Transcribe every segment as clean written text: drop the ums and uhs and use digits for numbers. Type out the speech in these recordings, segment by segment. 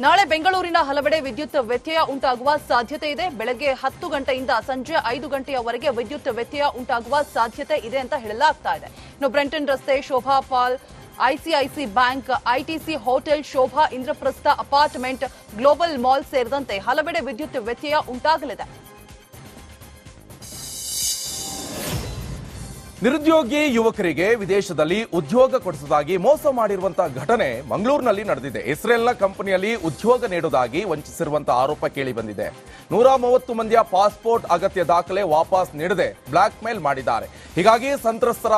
ನಾಳೆ ಬೆಂಗಳೂರಿನ ಹಲವೆಡೆ ವಿದ್ಯುತ್ ವ್ಯತ್ಯಯ ಉಂಟಾಗುವ ಸಾಧ್ಯತೆ ಇದೆ. ಬೆಳಗ್ಗೆ 10 ಗಂಟೆಯಿಂದ ಸಂಜೆ 5 ಗಂಟೆಯವರೆಗೆ ವಿದ್ಯುತ್ ವ್ಯತ್ಯಯ ಉಂಟಾಗುವ ಸಾಧ್ಯತೆ ಇದೆ ಅಂತ ಹೇಳಲಾಗ್ತಾ ಇದೆ. ಇನ್ನು ಬ್ರೆಂಟನ್ ರಸ್ತೆ, ಶೋಭಾ ಪಾಲ್, ICICI bank, ITC hotel, Sobha Indraprastha apartment, Global Mall ಸೇರಿದಂತೆ ಹಲವೆಡೆ ವಿದ್ಯುತ್ ವ್ಯತ್ಯಯ ಉಂಟಾಗಲಿದೆ. ನಿರುದ್ಯೋಗಿ ಯುವಕರಿಗೆ ವಿದೇಶದಲ್ಲಿ ಉದ್ಯೋಗ ಕೊಡಿಸುವುದಾಗಿ ಮೋಸ ಮಾಡಿರುವಂತಹ ಘಟನೆ ಮಂಗಳೂರಿನಲ್ಲಿ ನಡೆದಿದೆ. ಇಸ್ರೇಲ್ನ ಕಂಪನಿಯಲ್ಲಿ ಉದ್ಯೋಗ ನೀಡುವುದಾಗಿ ವಂಚಿಸಿರುವಂತಹ ಆರೋಪ ಕೇಳಿ ಬಂದಿದೆ. 130 ಮಂದಿಯ ಪಾಸ್ಪೋರ್ಟ್ ಅಗತ್ಯ ದಾಖಲೆ ವಾಪಸ್ ನೀಡದೆ ಬ್ಲಾಕ್ ಮೇಲ್ ಮಾಡಿದ್ದಾರೆ. ಹೀಗಾಗಿ ಸಂತ್ರಸ್ತರ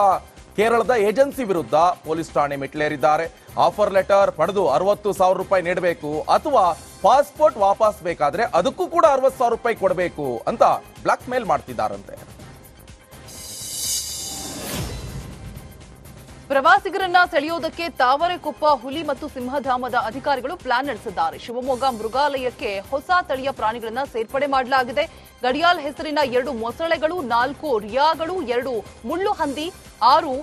ಕೇರಳದ ಏಜೆನ್ಸಿ ವಿರುದ್ಧ ಪೊಲೀಸ್ ಠಾಣೆ ಮೆಟ್ಟಿಲೇರಿದ್ದಾರೆ. ಆಫರ್ ಲೆಟರ್ ಪಡೆದು 60,000 ರೂಪಾಯಿ ನೀಡಬೇಕು ಅಥವಾ ಪಾಸ್ಪೋರ್ಟ್ ವಾಪಸ್ ಬೇಕಾದ್ರೆ ಅದಕ್ಕೂ ಕೂಡ 60,000 ರೂಪಾಯಿ ಕೊಡಬೇಕು ಅಂತ ಬ್ಲಾಕ್ ಮೇಲ್ ಮಾಡ್ತಿದ್ದಾರಂತೆ. ಪ್ರವಾಸಿಗರನ್ನ ಸೆಳೆಯೋದಕ್ಕೆ ತಾವರೆಕೊಪ್ಪ ಹುಲಿ ಮತ್ತು ಸಿಂಹಧಾಮದ ಅಧಿಕಾರಿಗಳು ಪ್ಲಾನ್ ನಡೆಸಿದ್ದಾರೆ. ಶಿವಮೊಗ್ಗ ಮೃಗಾಲಯಕ್ಕೆ ಹೊಸ ತಳಿಯ ಪ್ರಾಣಿಗಳನ್ನ ಸೇರ್ಪಡೆ ಮಾಡಲಾಗಿದೆ. ಗಡಿಯಾಲ್ ಹೆಸರಿನ 2 ಮೊಸಳೆಗಳು, 4 ರಿಯಾಗಳು, 2 ಮುಳ್ಳು ಹಂದಿ, 6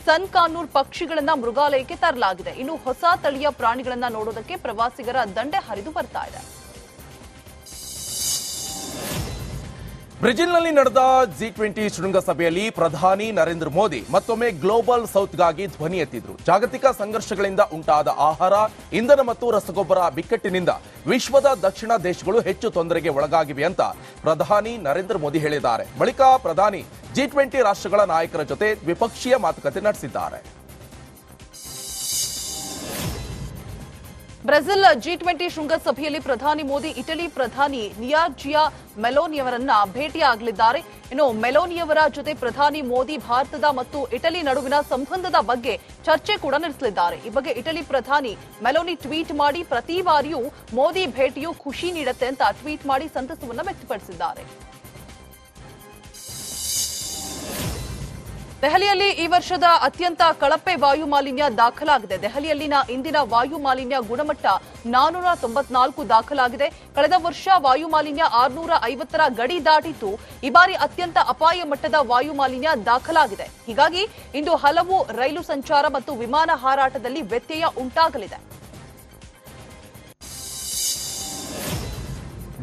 ಸನ್ಕಾನೂರ್ ಪಕ್ಷಿಗಳನ್ನ ಮೃಗಾಲಯಕ್ಕೆ ತರಲಾಗಿದೆ. ಇನ್ನು ಹೊಸ ತಳಿಯ ಪ್ರಾಣಿಗಳನ್ನ ನೋಡೋದಕ್ಕೆ ಪ್ರವಾಸಿಗರ ದಂಡೆ ಹರಿದು ಬರ್ತಾ ಇದೆ. ಬ್ರೆಜಿಲ್ನಲ್ಲಿ ನಡೆದ G20 ಶೃಂಗಸಭೆಯಲ್ಲಿ ಪ್ರಧಾನಿ ನರೇಂದ್ರ ಮೋದಿ ಮತ್ತೊಮ್ಮೆ ಗ್ಲೋಬಲ್ ಸೌತ್ಗಾಗಿ ಧ್ವನಿ ಎತ್ತಿದ್ರು. ಜಾಗತಿಕ ಸಂಘರ್ಷಗಳಿಂದ ಉಂಟಾದ ಆಹಾರ, ಇಂಧನ ಮತ್ತು ರಸಗೊಬ್ಬರ ಬಿಕ್ಕಟ್ಟಿನಿಂದ ವಿಶ್ವದ ದಕ್ಷಿಣ ದೇಶಗಳು ಹೆಚ್ಚು ತೊಂದರೆಗೆ ಒಳಗಾಗಿವೆ ಅಂತ ಪ್ರಧಾನಿ ನರೇಂದ್ರ ಮೋದಿ ಹೇಳಿದ್ದಾರೆ. ಬಳಿಕ ಪ್ರಧಾನಿ G20 ರಾಷ್ಟ್ರಗಳ ನಾಯಕರ ಜೊತೆ ದ್ವಿಪಕ್ಷೀಯ ಮಾತುಕತೆ ನಡೆಸಿದ್ದಾರೆ. ಬ್ರೆಜಿಲ್ G20 ಶೃಂಗಸಭೆಯಲ್ಲಿ ಪ್ರಧಾನಿ ಮೋದಿ ಇಟಲಿ ಪ್ರಧಾನಿ ನಿಯಾರ್ಜಿಯಾ ಮೆಲೋನಿಯವರನ್ನ ಭೇಟಿಯಾಗಲಿದ್ದಾರೆ. ಇನ್ನು ಮೆಲೋನಿಯವರ ಜೊತೆ ಪ್ರಧಾನಿ ಮೋದಿ ಭಾರತದ ಮತ್ತು ಇಟಲಿ ನಡುವಿನ ಸಂಬಂಧದ ಬಗ್ಗೆ ಚರ್ಚೆ ಕೂಡ ನಡೆಸಲಿದ್ದಾರೆ. ಈ ಬಗ್ಗೆ ಇಟಲಿ ಪ್ರಧಾನಿ ಮೆಲೋನಿ ಟ್ವೀಟ್ ಮಾಡಿ, ಪ್ರತಿ ಬಾರಿಯೂ ಮೋದಿ ಭೇಟಿಯು ಖುಷಿ ನೀಡುತ್ತೆ ಅಂತ ಟ್ವೀಟ್ ಮಾಡಿ ಸಂತಸವನ್ನ ವ್ಯಕ್ತಪಡಿಸಿದ್ದಾರೆ. ದೆಹಲಿಯಲ್ಲಿ ಈ ವರ್ಷದ ಅತ್ಯಂತ ಕಳಪೆ ವಾಯು ಮಾಲಿನ್ಯ ದಾಖಲಾಗಿದೆ. ದೆಹಲಿಯಲ್ಲಿನ ಇಂದಿನ ವಾಯು ಮಾಲಿನ್ಯ ಗುಣಮಟ್ಟ 494 ದಾಖಲಾಗಿದೆ. ಕಳೆದ ವರ್ಷ ವಾಯು ಮಾಲಿನ್ಯ 650ರ ಗಡಿ ದಾಟಿದ್ದು, ಈ ಬಾರಿ ಅತ್ಯಂತ ಅಪಾಯ ಮಟ್ಟದ ವಾಯು ಮಾಲಿನ್ಯ ದಾಖಲಾಗಿದೆ. ಹೀಗಾಗಿ ಇಂದು ಹಲವು ರೈಲು ಸಂಚಾರ ಮತ್ತು ವಿಮಾನ ಹಾರಾಟದಲ್ಲಿ ವ್ಯತ್ಯಯ ಉಂಟಾಗಲಿದೆ.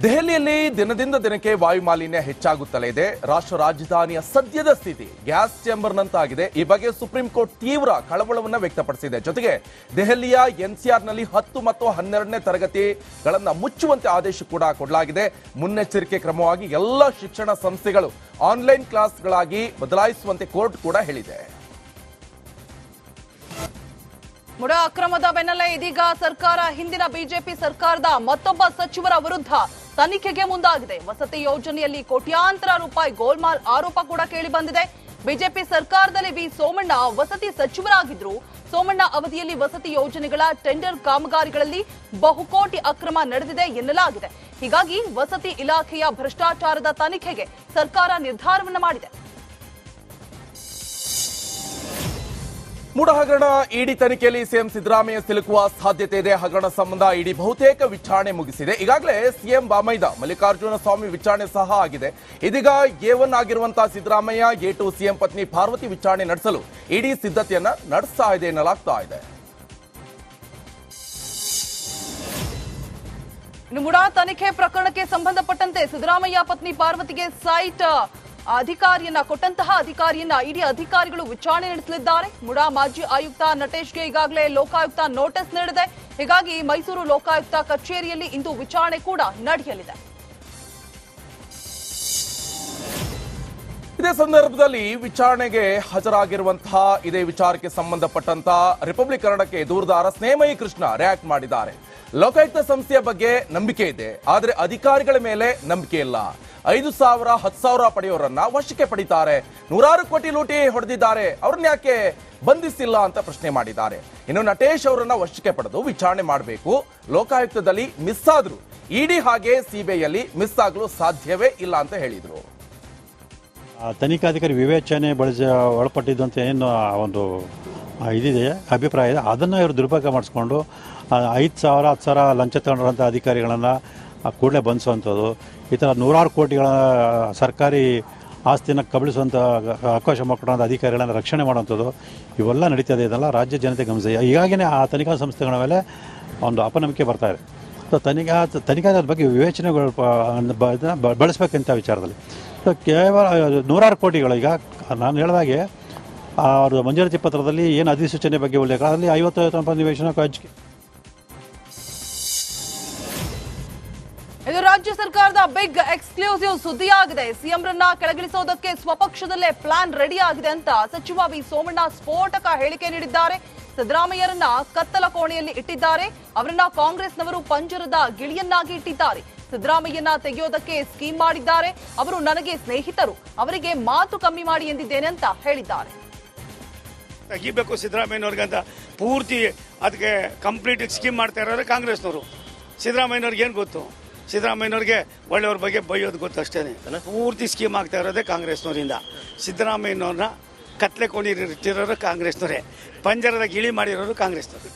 ದೆಹಲಿಯಲ್ಲಿ ದಿನದಿಂದ ದಿನಕ್ಕೆ ವಾಯು ಮಾಲಿನ್ಯ ಹೆಚ್ಚಾಗುತ್ತಲೇ ಇದೆ. ರಾಷ್ಟ್ರ ರಾಜಧಾನಿಯ ಸದ್ಯದ ಸ್ಥಿತಿ ಗ್ಯಾಸ್ ಚೇಂಬರ್ನಂತಾಗಿದೆ. ಈ ಬಗ್ಗೆ ಸುಪ್ರೀಂ ಕೋರ್ಟ್ ತೀವ್ರ ಕಳವಳವನ್ನು ವ್ಯಕ್ತಪಡಿಸಿದೆ. ಜೊತೆಗೆ ದೆಹಲಿಯ ಎನ್ಸಿಆರ್ನಲ್ಲಿ 10 ಮತ್ತು 12ನೇ ತರಗತಿಗಳನ್ನು ಮುಚ್ಚುವಂತೆ ಆದೇಶ ಕೂಡ ಕೊಡಲಾಗಿದೆ. ಮುನ್ನೆಚ್ಚರಿಕೆ ಕ್ರಮವಾಗಿ ಎಲ್ಲ ಶಿಕ್ಷಣ ಸಂಸ್ಥೆಗಳು ಆನ್ಲೈನ್ ಕ್ಲಾಸ್ಗಳಾಗಿ ಬದಲಾಯಿಸುವಂತೆ ಕೋರ್ಟ್ ಕೂಡ ಹೇಳಿದೆ. ಮುಡಾ ಅಕ್ರಮದ ಬೆನ್ನಲ್ಲೇ ಇದೀಗ ಸರ್ಕಾರ ಹಿಂದಿನ ಬಿಜೆಪಿ ಸರ್ಕಾರದ ಮತ್ತೊಬ್ಬ ಸಚಿವರ ವಿರುದ್ಧ ತನಿಖೆಗೆ ಮುಂದಾಗಿದೆ. ವಸತಿ ಯೋಜನೆಯಲ್ಲಿ ಕೋಟ್ಯಾಂತರ ರೂಪಾಯಿ ಗೋಲ್ಮಾಲ್ ಆರೋಪ ಕೂಡ ಕೇಳಿ ಬಂದಿದೆ. ಬಿಜೆಪಿ ಸರ್ಕಾರದಲ್ಲಿ ವಿ ಸೋಮಣ್ಣ ವಸತಿ ಸಚಿವರಾಗಿದ್ರು. ಸೋಮಣ್ಣ ಅವಧಿಯಲ್ಲಿ ವಸತಿ ಯೋಜನೆಗಳ ಟೆಂಡರ್ ಕಾಮಗಾರಿಗಳಲ್ಲಿ ಬಹುಕೋಟಿ ಅಕ್ರಮ ನಡೆದಿದೆ ಎನ್ನಲಾಗಿದೆ. ಹೀಗಾಗಿ ವಸತಿ ಇಲಾಖೆಯ ಭ್ರಷ್ಟಾಚಾರದ ತನಿಖೆಗೆ ಸರ್ಕಾರ ನಿರ್ಧಾರವನ್ನು ಮಾಡಿದೆ. ಮೂಡ ಹಗರಣ ಇಡಿ ತನಿಖೆಯಲ್ಲಿ ಸಿಎಂ ಸಿದ್ದರಾಮಯ್ಯ ಸಿಲುಕುವ ಸಾಧ್ಯತೆ ಇದೆ. ಹಗರಣ ಸಂಬಂಧ ಇಡಿ ಬಹುತೇಕ ವಿಚಾರಣೆ ಮುಗಿಸಿದೆ. ಈಗಾಗಲೇ ಸಿಎಂ ಬಾಮೈದ ಮಲ್ಲಿಕಾರ್ಜುನ ಸ್ವಾಮಿ ವಿಚಾರಣೆ ಸಹ ಆಗಿದೆ. ಇದೀಗ A1 ಆಗಿರುವಂತಹ ಸಿದ್ದರಾಮಯ್ಯ, A2 ಸಿಎಂ ಪತ್ನಿ ಪಾರ್ವತಿ ವಿಚಾರಣೆ ನಡೆಸಲು ಇಡಿ ಸಿದ್ಧತೆಯನ್ನ ನಡೆಸ್ತಾ ಇದೆ ಎನ್ನಲಾಗ್ತಾ ಇದೆ. ಇನ್ನು ಮುಡಾ ತನಿಖೆ ಪ್ರಕರಣಕ್ಕೆ ಸಂಬಂಧಪಟ್ಟಂತೆ ಸಿದ್ದರಾಮಯ್ಯ ಪತ್ನಿ ಪಾರ್ವತಿಗೆ ಸೈಟ್ ಅಧಿಕಾರಿಯನ್ನ ಕೊಟ್ಟಂತಹ ಅಧಿಕಾರಿಯನ್ನ ಇಡಿ ಅಧಿಕಾರಿಗಳು ವಿಚಾರಣೆ ನಡೆಸಲಿದ್ದಾರೆ. ಮುಡಾ ಮಾಜಿ ಆಯುಕ್ತ ನಟೇಶ್ಗೆ ಈಗಾಗಲೇ ಲೋಕಾಯುಕ್ತ ನೋಟಿಸ್ ನೀಡಿದೆ. ಹೀಗಾಗಿ ಮೈಸೂರು ಲೋಕಾಯುಕ್ತ ಕಚೇರಿಯಲ್ಲಿ ಇಂದು ವಿಚಾರಣೆ ಕೂಡ ನಡೆಯಲಿದೆ. ಇದೇ ಸಂದರ್ಭದಲ್ಲಿ ವಿಚಾರಣೆಗೆ ಹಾಜರಾಗಿರುವಂತಹ ಇದೇ ವಿಚಾರಕ್ಕೆ ಸಂಬಂಧಪಟ್ಟಂತಹ ರಿಪಬ್ಲಿಕ್ ಕನ್ನಡಕ್ಕೆ ದೂರದಾರ ಸ್ನೇಹಮಯಿ ಕೃಷ್ಣ ರಿಯಾಕ್ಟ್ ಮಾಡಿದ್ದಾರೆ. ಲೋಕಾಯುಕ್ತ ಸಂಸ್ಥೆಯ ಬಗ್ಗೆ ನಂಬಿಕೆ ಇದೆ, ಆದರೆ ಅಧಿಕಾರಿಗಳ ಮೇಲೆ ನಂಬಿಕೆ ಇಲ್ಲ. 5,000 10,000 ಪಡೆಯೋರನ್ನ ವಶಕ್ಕೆ ಪಡಿತಾರೆ. 100 ಕೋಟಿ ಲೂಟಿ ಹೊಡೆದಿದ್ದಾರೆ, ಅವ್ರನ್ನ ಯಾಕೆ ಬಂಧಿಸಿಲ್ಲ ಅಂತ ಪ್ರಶ್ನೆ ಮಾಡಿದ್ದಾರೆ. ಇನ್ನು ನಟೇಶ್ ಅವರನ್ನ ವಶಕ್ಕೆ ಪಡೆದು ವಿಚಾರಣೆ ಮಾಡಬೇಕು. ಲೋಕಾಯುಕ್ತದಲ್ಲಿ ಮಿಸ್ ಆದ್ರು, ಇಡಿ ಹಾಗೆ ಸಿಬಿಐಯಲ್ಲಿ ಮಿಸ್ ಆಗಲು ಸಾಧ್ಯವೇ ಇಲ್ಲ ಅಂತ ಹೇಳಿದ್ರು. ತನಿಖಾಧಿಕಾರಿ ವಿವೇಚನೆ ಒಳಪಟ್ಟಿದ್ದು ಅಂತ ಏನು ಒಂದು ಇದಿದೆ, ಅಭಿಪ್ರಾಯ ಇದೆ. ಅದನ್ನು ಇವರು ದುರುಪಯೋಗ ಮಾಡಿಸ್ಕೊಂಡು 5,000 10,000 ಲಂಚ ತಗೊಂಡಿರೋಂಥ ಅಧಿಕಾರಿಗಳನ್ನು ಕೂಡಲೇ ಬಂಧಿಸುವಂಥದ್ದು, ಈ ಥರ 100 ಕೋಟಿಗಳ ಸರ್ಕಾರಿ ಆಸ್ತಿನ ಕಬಳಿಸುವಂಥ ಅವಕಾಶ ಮಾಡಿಕೊಂಡ ಅಧಿಕಾರಿಗಳನ್ನು ರಕ್ಷಣೆ ಮಾಡುವಂಥದ್ದು ಇವೆಲ್ಲ ನಡೀತದೆ. ಇದೆಲ್ಲ ರಾಜ್ಯ ಜನತೆ ಗಮನಿಸಿದೆ. ಹೀಗಾಗಿಯೇ ಆ ತನಿಖಾ ಸಂಸ್ಥೆಗಳ ಮೇಲೆ ಒಂದು ಅಪನಂಬಿಕೆ ಬರ್ತಾ ಇದೆ. ಸೊ ತನಿಖೆ ಬಗ್ಗೆ ವಿವೇಚನೆಗಳು ಬಳಸಬೇಕಂತ ವಿಚಾರದಲ್ಲಿ. ಸೊ ಕೇವಲ 100 ಕೋಟಿಗಳು ಈಗ ನಾನು ಹೇಳಿದಾಗೆ ಅವರು ಮಂಜೂರಾತಿ ಪತ್ರದಲ್ಲಿ ಏನು ಅಧಿಸೂಚನೆ ಬಗ್ಗೆ ಉಲ್ಲೇಖ ಅದರಲ್ಲಿ 50 ನಿವೇಶನ ಹಂಚಿಕೆ. ಇದು ರಾಜ್ಯ ಸರ್ಕಾರದ ಬಿಗ್ ಎಕ್ಸ್ಕ್ಲೂಸಿವ್ ಸುದ್ದಿಯಾಗಿದೆ. ಸಿಎಂರನ್ನ ಕೆಳಗಿಳಿಸೋದಕ್ಕೆ ಸ್ವಪಕ್ಷದಲ್ಲೇ ಪ್ಲಾನ್ ರೆಡಿ ಆಗಿದೆ ಅಂತ ಸಚಿವ ವಿ ಸೋಮಣ್ಣ ಸ್ಫೋಟಕ ಹೇಳಿಕೆ ನೀಡಿದ್ದಾರೆ. ಸಿದ್ದರಾಮಯ್ಯರನ್ನ ಕತ್ತಲ ಕೋಣೆಯಲ್ಲಿ ಇಟ್ಟಿದ್ದಾರೆ. ಅವರನ್ನ ಕಾಂಗ್ರೆಸ್ನವರು ಪಂಜರದ ಗಿಳಿಯನ್ನಾಗಿ ಇಟ್ಟಿದ್ದಾರೆ. ಸಿದ್ದರಾಮಯ್ಯನ ತೆಗೆಯೋದಕ್ಕೆ ಸ್ಕೀಮ್ ಮಾಡಿದ್ದಾರೆ. ಅವರು ನನಗೆ ಸ್ನೇಹಿತರು, ಅವರಿಗೆ ಮಾತು ಕಮ್ಮಿ ಮಾಡಿ ಎಂದಿದ್ದೇನೆ ಅಂತ ಹೇಳಿದ್ದಾರೆ. ತೆಗಿಬೇಕು ಸಿದ್ದರಾಮಯ್ಯನವ್ರಿಗಂತ ಪೂರ್ತಿ ಅದಕ್ಕೆ ಕಂಪ್ಲೀಟ್ ಸ್ಕೀಮ್ ಮಾಡ್ತಾ ಇರೋರು ಕಾಂಗ್ರೆಸ್ನವರು. ಸಿದ್ದರಾಮಯ್ಯನವ್ರಿಗೆ ಏನು ಗೊತ್ತು? ಸಿದ್ದರಾಮಯ್ಯನವ್ರಿಗೆ ಒಳ್ಳೆಯವ್ರ ಬಗ್ಗೆ ಬೈಯೋದು ಗೊತ್ತು ಅಷ್ಟೇ. ಪೂರ್ತಿ ಸ್ಕೀಮ್ ಆಗ್ತಾ ಇರೋದೇ ಕಾಂಗ್ರೆಸ್ನವರಿಂದ. ಸಿದ್ದರಾಮಯ್ಯನವ್ರನ್ನ ಕತ್ಲೆ ಕೊಂಡಿಟ್ಟಿರೋರು ಕಾಂಗ್ರೆಸ್ನವರೇ, ಪಂಜರದ ಗಿಳಿ ಮಾಡಿರೋರು ಕಾಂಗ್ರೆಸ್ನವರು.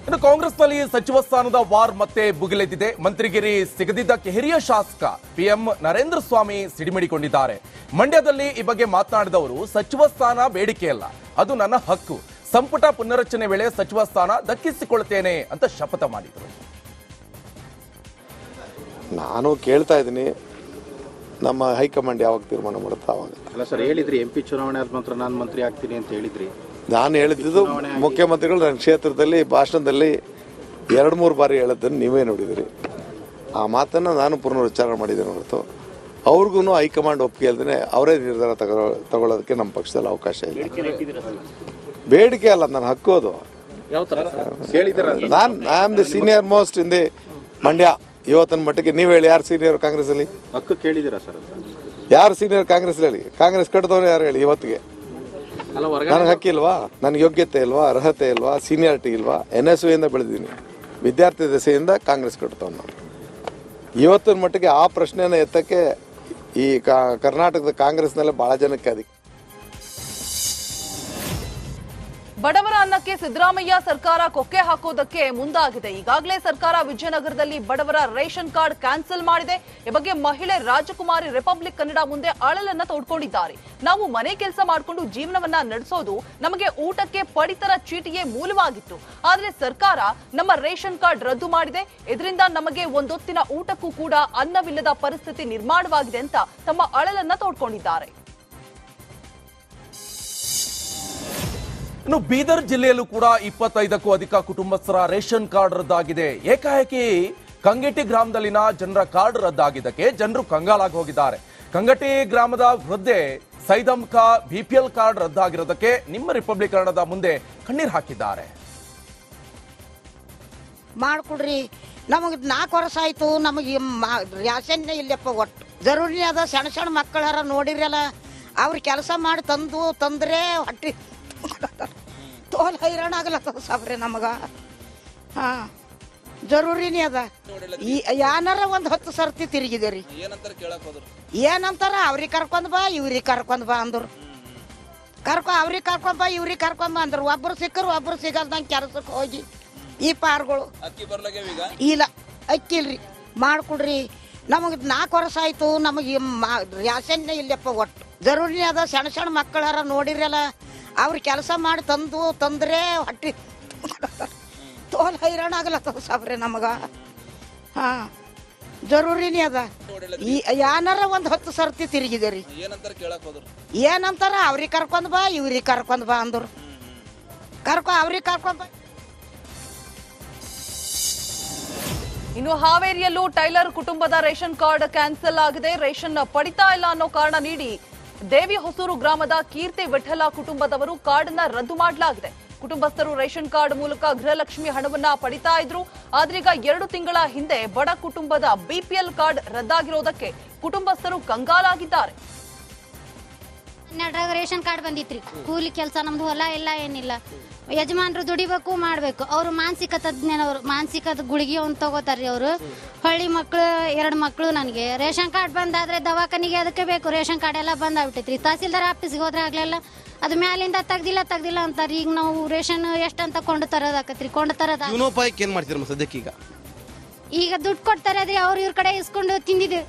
ಇನ್ನು ಕಾಂಗ್ರೆಸ್ನಲ್ಲಿ ಸಚಿವ ಸ್ಥಾನದ ವಾರ್ ಮತ್ತೆ ಭುಗಿಲೆದ್ದಿದೆ. ಮಂತ್ರಿಗಿರಿ ಸಿಗದಿದ್ದಕ್ಕೆ ಹಿರಿಯ ಶಾಸಕ ಪಿಎಂ ನರೇಂದ್ರ ಸ್ವಾಮಿ ಸಿಡಿಮಿಡಿಕೊಂಡಿದ್ದಾರೆ. ಮಂಡ್ಯದಲ್ಲಿ ಈ ಬಗ್ಗೆ ಮಾತನಾಡಿದವರು, ಸಚಿವ ಸ್ಥಾನ ಬೇಡಿಕೆಯಲ್ಲ, ಅದು ನನ್ನ ಹಕ್ಕು. ಸಂಪುಟ ಪುನರಚನೆ ವೇಳೆ ಸಚಿವ ಸ್ಥಾನ ದಕ್ಕಿಸಿಕೊಳ್ತೇನೆ ಅಂತ ಶಪಥ ಮಾಡಿದರು. ನಾನು ಕೇಳ್ತಾ ಇದ್ದೀನಿ, ನಮ್ಮ ಹೈಕಮಾಂಡ್ ಯಾವಾಗ ತೀರ್ಮಾನ ಮಾಡುತ್ತಾ ಅವಾಗ. ಅಲ್ಲ ಸರ್, ಹೇಳಿದ್ರಿ MP ಚುನಾವಣೆ ಆದ ನಂತರ ನಾನು ಮಂತ್ರಿ ಆಗ್ತೀನಿ ಅಂತ ಹೇಳಿದ್ರಿ. ನಾನು ಹೇಳಿದ್ದು ಮುಖ್ಯಮಂತ್ರಿಗಳು ನನ್ನ ಕ್ಷೇತ್ರದಲ್ಲಿ ಭಾಷಣದಲ್ಲಿ 2-3 ಬಾರಿ ಹೇಳಿದ್ದನ್ನು ನೀವೇ ನೋಡಿದಿರಿ. ಆ ಮಾತನ್ನು ನಾನು ಪುನರುಚ್ಚಾರ ಮಾಡಿದ್ದೇನೆ ಹೊರತು ಅವ್ರಿಗೂ ಹೈಕಮಾಂಡ್ ಒಪ್ಪಿಗೆ ಇಲ್ದೇ ಅವರೇ ನಿರ್ಧಾರ ತಗೊಳ್ಳೋದಕ್ಕೆ ನಮ್ಮ ಪಕ್ಷದಲ್ಲಿ ಅವಕಾಶ ಇಲ್ಲ. ಬೇಡಿಕೆ ಅಲ್ಲ, ನನ್ನ ಹಕ್ಕು ಅದು. ನಾನು I am the senior most in the Mandya. ಇವತ್ತಿನ ಮಟ್ಟಿಗೆ ನೀವು ಹೇಳಿ, ಯಾರು ಸೀನಿಯರ್ ಕಾಂಗ್ರೆಸ್ ಅಲ್ಲಿ? ಹಕ್ಕು ಕೇಳಿದಿರಾ ಸರ್? ಯಾರು ಸೀನಿಯರ್ ಕಾಂಗ್ರೆಸ್ ಹೇಳಿ? ಕಾಂಗ್ರೆಸ್ ಕಟ್ಟಿದವರು ಯಾರು ಹೇಳಿ? ಇವತ್ತಿಗೆ ನನಗೆ ಹಕ್ಕಿಲ್ವಾ? ನನಗೆ ಯೋಗ್ಯತೆ ಇಲ್ವಾ? ಅರ್ಹತೆ ಇಲ್ವಾ? ಸೀನಿಯಾರಿಟಿ ಇಲ್ವಾ? NSU ಇಂದ ಬೆಳೆದಿದ್ದೀನಿ, ವಿದ್ಯಾರ್ಥಿ ದಶೆಯಿಂದ ಕಾಂಗ್ರೆಸ್ ಕಟ್ತವ್ ನಾನು. ಇವತ್ತಿನ ಮಟ್ಟಿಗೆ ಆ ಪ್ರಶ್ನೆನ ಎತ್ತಕ್ಕೆ ಈ ಕರ್ನಾಟಕದ ಕಾಂಗ್ರೆಸ್ನಲ್ಲೇ ಬಹಳ ಜನಕ್ಕೆ ಅದಕ್ಕೆ. ಬಡವರ ಅನ್ನಕ್ಕೆ ಸಿದ್ದರಾಮಯ್ಯ ಸರ್ಕಾರ ಕೊಕ್ಕೆ ಹಾಕೋದಕ್ಕೆ ಮುಂದಾಗಿದೆ. ಈಗಾಗಲೇ ಸರ್ಕಾರ ವಿಜಯನಗರದಲ್ಲಿ ಬಡವರ ರೇಷನ್ ಕಾರ್ಡ್ ಕ್ಯಾನ್ಸಲ್ ಮಾಡಿದೆ. ಈ ಬಗ್ಗೆ ಮಹಿಳೆ ರಾಜಕುಮಾರಿ ರಿಪಬ್ಲಿಕ್ ಕನ್ನಡ ಮುಂದೆ ಅಳಲನ್ನ ತೋಡ್ಕೊಂಡಿದ್ದಾರೆ. ನಾವು ಮನೆ ಕೆಲಸ ಮಾಡಿಕೊಂಡು ಜೀವನವನ್ನ ನಡೆಸೋದು, ನಮಗೆ ಊಟಕ್ಕೆ ಪಡಿತರ ಚೀಟಿಯೇ ಮೂಲವಾಗಿತ್ತು. ಆದ್ರೆ ಸರ್ಕಾರ ನಮ್ಮ ರೇಷನ್ ಕಾರ್ಡ್ ರದ್ದು ಮಾಡಿದೆ. ಇದರಿಂದ ನಮಗೆ ಒಂದೊತ್ತಿನ ಊಟಕ್ಕೂ ಕೂಡ ಅನ್ನವಿಲ್ಲದ ಪರಿಸ್ಥಿತಿ ನಿರ್ಮಾಣವಾಗಿದೆ ಅಂತ ತಮ್ಮ ಅಳಲನ್ನ ತೋಡ್ಕೊಂಡಿದ್ದಾರೆ. ಇನ್ನು ಬೀದರ್ ಜಿಲ್ಲೆಯಲ್ಲೂ ಕೂಡ 25ಕ್ಕೂ ಅಧಿಕ ಕುಟುಂಬಸ್ಥರ ರೇಷನ್ ಕಾರ್ಡ್ ರದ್ದಾಗಿದೆ. ಏಕಾಏಕಿ ಕಂಗೆಟಿ ಗ್ರಾಮದಲ್ಲಿನ ಜನರ ಕಾರ್ಡ್ ರದ್ದಾಗಿದ್ದಕ್ಕೆ ಜನರು ಕಂಗಾಲಾಗಿ ಹೋಗಿದ್ದಾರೆ. ಕಂಗಟಿ ಗ್ರಾಮದ ವೃದ್ಧೆ ಸೈದಮ್ಕ BPL ಕಾರ್ಡ್ ರದ್ದಾಗಿರೋದಕ್ಕೆ ನಿಮ್ಮ ರಿಪಬ್ಲಿಕ್ ಕನ್ನಡದ ಮುಂದೆ ಕಣ್ಣೀರು ಹಾಕಿದ್ದಾರೆ. ಮಾಡ್ಕೊಡ್ರಿ, ನಮಗೆ 4 ವರ್ಷ ಆಯ್ತು, ನಮಗೆ ರ್ಯಾಷನ್ನೇ ಇಲ್ಲಪ್ಪ. ಒಟ್ಟು ಜರೂರಿ ಅದ. ಸಣ್ಣ ಸಣ್ಣ ಮಕ್ಕಳಾರ ನೋಡಿರಲ್ಲ, ಅವ್ರ ಕೆಲಸ ಮಾಡಿ ತಂದ್ರೆ ಹೊಟ್ಟಿ ತೋಲ್ ಹೈರಾಣ ಆಗ್ಲತ್ತದ ಸಾಬ್ರೆ ನಮಗೆ. ಹಾಂ, ಜರೂರಿನೇ ಅದ. ಏನಾರ ಒಂದು 10 ಸರ್ತಿ ತಿರುಗಿದೇರಿ. ಏನಂತಾರ, ಅವ್ರಿಗೆ ಕರ್ಕೊಂಡ್ ಬಾ, ಇವ್ರಿಗೆ ಕರ್ಕೊಂಡ್ ಬಾ ಅಂದ್ರು. ಅವ್ರಿಗೆ ಕರ್ಕೊಂಡ್ ಬಾ, ಇವ್ರಿಗೆ ಕರ್ಕೊಂಡ್ ಬಾ ಅಂದ್ರು. ಒಬ್ರು ಸಿಕ್ಕರು, ಒಬ್ರು ಸಿಗಲ್ದಂಗೆ ಕೆಲಸಕ್ಕೆ ಹೋಗಿ ಈ ಪಾರ್ಗಳು ಇಲ್ಲ, ಅಕ್ಕಿಲ್ರಿ. ಮಾಡ್ಕೊಡ್ರಿ, ನಮಗೆ 4 ವರ್ಷ ಆಯ್ತು, ನಮಗೆ ರ್ಯಾಷನ್ನೇ ಇಲ್ಲಪ್ಪ. ಒಟ್ಟು ಜರೂರಿ ಅದ. ಸಣ್ಣ ಸಣ್ಣ ಮಕ್ಕಳಾರ ನೋಡಿರಲ್ಲ, ಅವ್ರ ಕೆಲಸ ಮಾಡಿ ತಂದ್ರೆ ಹೊಟ್ಟಿ ತೋಲ್ ಹೈರಾಣ ಆಗ್ಲತ್ತದ ಸಾಬ್ರೆ ನಮಗೆ. ಹಾಂ, ಜರೂರಿನೇ ಅದ. ಏನಾರ ಒಂದು 10 ಸರ್ತಿ ತಿರುಗಿದೇರಿ. ಏನಂತಾರ, ಅವ್ರಿಗೆ ಕರ್ಕೊಂಡ್ ಬಾ, ಇವ್ರಿಗೆ ಕರ್ಕೊಂಡ್ ಬಾ ಅಂದ್ರು. ಅವ್ರಿಗೆ ಕರ್ಕೊಂಡ್ ಬಾ. ಇನ್ನು ಹಾವೇರಿಯಲ್ಲೂ ಟೈಲರ್ ಕುಟುಂಬದ ರೇಷನ್ ಕಾರ್ಡ್ ಕ್ಯಾನ್ಸಲ್ ಆಗಿದೆ. ರೇಷನ್ ಪಡಿತಾ ಇಲ್ಲ ಅನ್ನೋ ಕಾರಣ ನೀಡಿ ದೇವಿ ಹೊಸೂರು ಗ್ರಾಮದ ಕೀರ್ತಿ ವಿಠಲ ಕುಟುಂಬದವರು ಕಾರ್ಡ್ ಅನ್ನ ರದ್ದು ಮಾಡಲಾಗಿದೆ. ಕುಟುಂಬಸ್ಥರು ರೇಷನ್ ಕಾರ್ಡ್ ಮೂಲಕ ಗೃಹಲಕ್ಷ್ಮಿ ಹಣವನ್ನ ಪಡಿತಾ ಇದ್ರು. ಆದ್ರೀಗ 2 ತಿಂಗಳ ಹಿಂದೆ ಬಡ ಕುಟುಂಬದ BPL ಕಾರ್ಡ್ ರದ್ದಾಗಿರೋದಕ್ಕೆ ಕುಟುಂಬಸ್ಥರು ಕಂಗಾಲಾಗಿದ್ದಾರೆ. 12 ರೇಷನ್ ಕಾರ್ಡ್ ಬಂದಿತ್ರಿ. ಕೂಲಿ ಕೆಲಸ, ನಮ್ದು ಹೊಲ ಎಲ್ಲ ಏನಿಲ್ಲ. ಯಜಮಾನ್ರು ದುಡಿಬೇಕು, ಮಾಡ್ಬೇಕು. ಅವರು ಮಾನಸಿಕ ತಜ್ಞನವರು, ಮಾನಸಿಕದ ಗುಳಿಗೆ ಒಂದು ತಗೋತಾರ್ರಿ ಅವರು. ಹಳ್ಳಿ ಮಕ್ಕಳು, 2 ಮಕ್ಕಳು. ನನಗೆ ರೇಷನ್ ಕಾರ್ಡ್ ಬಂದಾದ್ರೆ ದವಾಖಾನಿಗೆ ಅದಕ್ಕೆ ಬೇಕು. ರೇಷನ್ ಕಾರ್ಡ್ ಎಲ್ಲ ಬಂದಾಗ್ಬಿಟ್ಟೈತ್ರಿ. ತಹಸೀಲ್ದಾರ್ ಆಫೀಸ್ಗೆ ಹೋದ್ರೆ ಆಗ್ಲಿಲ್ಲ, ಅದು ಮ್ಯಾಲಿಂದ ತೆಗ್ದಿಲ್ಲ ಅಂತಾರೆ. ಈಗ ನಾವು ರೇಷನ್ ಎಷ್ಟಂತ ಕೊಂಡು ತರೋದಾಕತ್ರಿ. ಕೊಂಡು ತರೋದ ಜೀವನೋಪಾಯಕ್ಕೆ ಏನ್ ಮಾಡ್ತೀರ ಸದ್ಯಕ್ಕೆ? ಈಗ ದುಡ್ಡು ಕೊಡ್ತಾರೆ, ಅವ್ರು ಇವ್ರ ಕಡೆ ಇಸ್ಕೊಂಡು ತಿಂದಿದ್ದೀವಿ.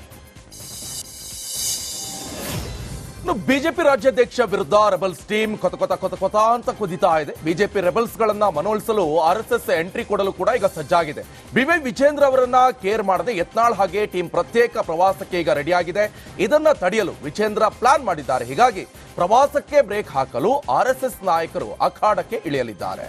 ಇನ್ನು ಬಿಜೆಪಿ ರಾಜ್ಯಾಧ್ಯಕ್ಷ ವಿರುದ್ಧ ರೆಬಲ್ಸ್ ಟೀಮ್ ಕೊತ ಅಂತ ಕುದಿತಾ ಇದೆ. ಬಿಜೆಪಿ ರೆಬಲ್ಸ್ ಗಳನ್ನ ಮನವೊಲಿಸಲು RSS ಎಂಟ್ರಿ ಕೊಡಲು ಕೂಡ ಈಗ ಸಜ್ಜಾಗಿದೆ. BY ವಿಜೇಂದ್ರ ಅವರನ್ನ ಕೇರ್ ಮಾಡದೆ ಯತ್ನಾಳ್ ಹಾಗೆ ಟೀಮ್ ಪ್ರತ್ಯೇಕ ಪ್ರವಾಸಕ್ಕೆ ಈಗ ರೆಡಿಯಾಗಿದೆ. ಇದನ್ನ ತಡೆಯಲು ವಿಜೇಂದ್ರ ಪ್ಲಾನ್ ಮಾಡಿದ್ದಾರೆ. ಹೀಗಾಗಿ ಪ್ರವಾಸಕ್ಕೆ ಬ್ರೇಕ್ ಹಾಕಲು RSS ನಾಯಕರು ಅಖಾಡಕ್ಕೆ ಇಳಿಯಲಿದ್ದಾರೆ.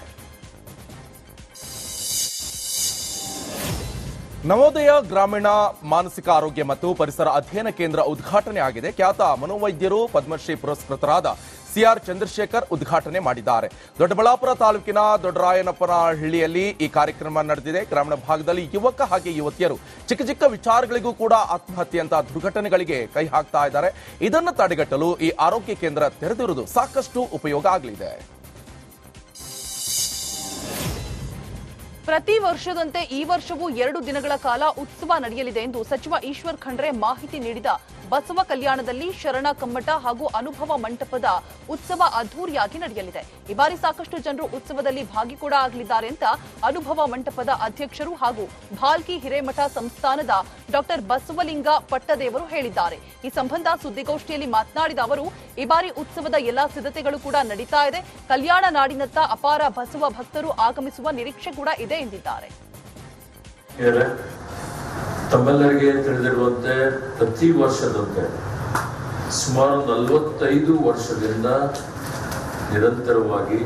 ನವೋದಯ ಗ್ರಾಮೀಣ ಮಾನಸಿಕ ಆರೋಗ್ಯ ಮತ್ತು ಪರಿಸರ ಅಧ್ಯಯನ ಕೇಂದ್ರ ಉದ್ಘಾಟನೆ ಆಗಿದೆ. ಖ್ಯಾತ ಮನೋವೈದ್ಯರು ಪದ್ಮಶ್ರೀ ಪುರಸ್ಕೃತರಾದ CR ಚಂದ್ರಶೇಖರ್ ಉದ್ಘಾಟನೆ ಮಾಡಿದ್ದಾರೆ. ದೊಡ್ಡಬಳ್ಳಾಪುರ ತಾಲೂಕಿನ ದೊಡ್ಡರಾಯನಪ್ಪನಹಳ್ಳಿಯಲ್ಲಿ ಈ ಕಾರ್ಯಕ್ರಮ ನಡೆದಿದೆ. ಗ್ರಾಮೀಣ ಭಾಗದಲ್ಲಿ ಯುವಕ ಹಾಗೆ ಯುವತಿಯರು ಚಿಕ್ಕ ಚಿಕ್ಕ ವಿಚಾರಗಳಿಗೂ ಕೂಡ ಆತ್ಮಹತ್ಯೆಯಂತಹ ದುರ್ಘಟನೆಗಳಿಗೆ ಕೈ ಹಾಕ್ತಾ ಇದ್ದಾರೆ. ಇದನ್ನು ತಡೆಗಟ್ಟಲು ಈ ಆರೋಗ್ಯ ಕೇಂದ್ರ ತೆರೆದಿರುವುದು ಸಾಕಷ್ಟು ಉಪಯೋಗ ಆಗಲಿದೆ. ಪ್ರತಿ ವರ್ಷದಂತೆ ಈ ವರ್ಷವೂ 2 ದಿನಗಳ ಕಾಲ ಉತ್ಸವ ನಡೆಯಲಿದೆ ಎಂದು ಸಚಿವ ಈಶ್ವರ್ ಖಂಡ್ರೆ ಮಾಹಿತಿ ನೀಡಿದ ಬಸವ ಕಲ್ಯಾಣದಲ್ಲಿ ಶರಣ ಕಮ್ಮಟ ಹಾಗೂ ಅನುಭವ ಮಂಟಪದ ಉತ್ಸವ ಅದ್ದೂರಿಯಾಗಿ ನಡೆಯಲಿದೆ. ಈ ಬಾರಿ ಸಾಕಷ್ಟು ಜನರು ಉತ್ಸವದಲ್ಲಿ ಭಾಗಿ ಕೂಡ ಆಗಲಿದ್ದಾರೆ ಅಂತ ಅನುಭವ ಮಂಟಪದ ಅಧ್ಯಕ್ಷರು ಹಾಗೂ ಭಾಲ್ಕಿ ಹಿರೇಮಠ ಸಂಸ್ಥಾನದ ಡಾಕ್ಟರ್ ಬಸವಲಿಂಗ ಪಟ್ಟದೇವರು ಹೇಳಿದ್ದಾರೆ. ಈ ಸಂಬಂಧ ಸುದ್ದಿಗೋಷ್ಠಿಯಲ್ಲಿ ಮಾತನಾಡಿದ ಅವರು, ಈ ಬಾರಿ ಉತ್ಸವದ ಎಲ್ಲಾ ಸಿದ್ಧತೆಗಳು ಕೂಡ ನಡೀತಾ ಇದೆ. ಕಲ್ಯಾಣ ನಾಡಿನತ್ತ ಅಪಾರ ಬಸವ ಭಕ್ತರು ಆಗಮಿಸುವ ನಿರೀಕ್ಷೆ ಕೂಡ ಇದೆ ಎಂದಿದ್ದಾರೆ. ತಮ್ಮೆಲ್ಲರಿಗೆ ತಿಳಿದಿರುವಂತೆ ಪ್ರತಿ ವರ್ಷದಂತೆ ಸುಮಾರು 45 ವರ್ಷದಿಂದ ನಿರಂತರವಾಗಿ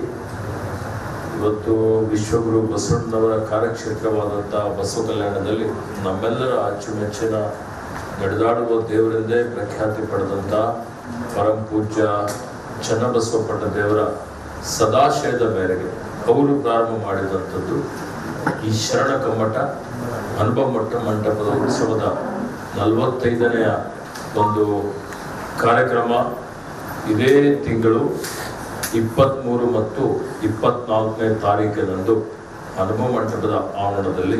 ಇವತ್ತು ವಿಶ್ವಗುರು ಬಸವಣ್ಣನವರ ಕಾರ್ಯಕ್ಷೇತ್ರವಾದಂತಹ ಬಸವ ಕಲ್ಯಾಣದಲ್ಲಿ ನಮ್ಮೆಲ್ಲರ ಅಚ್ಚುಮೆಚ್ಚಿನ ನಡೆದಾಡುವ ದೇವರೆಂದೇ ಪ್ರಖ್ಯಾತಿ ಪಡೆದಂತ ಪರಂ ಪೂಜ್ಯ ಚನ್ನಬಸವಪಟ್ಟ ದೇವರ ಸದಾಶಯದ ಮೇರೆಗೆ ಅವರು ಪ್ರಾರಂಭ ಮಾಡಿದಂಥದ್ದು ಈ ಶರಣ ಕಮ್ಮಟ ಅನುಭವ ಮಂಟಪದ ಉತ್ಸವದ 45ನೆಯ ಒಂದು ಕಾರ್ಯಕ್ರಮ ಇದೇ ತಿಂಗಳು 23 ಮತ್ತು 24ನೇ ತಾರೀಕಿನಂದು ಅನುಭವ ಮಂಟಪದ ಆವರಣದಲ್ಲಿ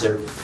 ಜರುಗಿದೆ.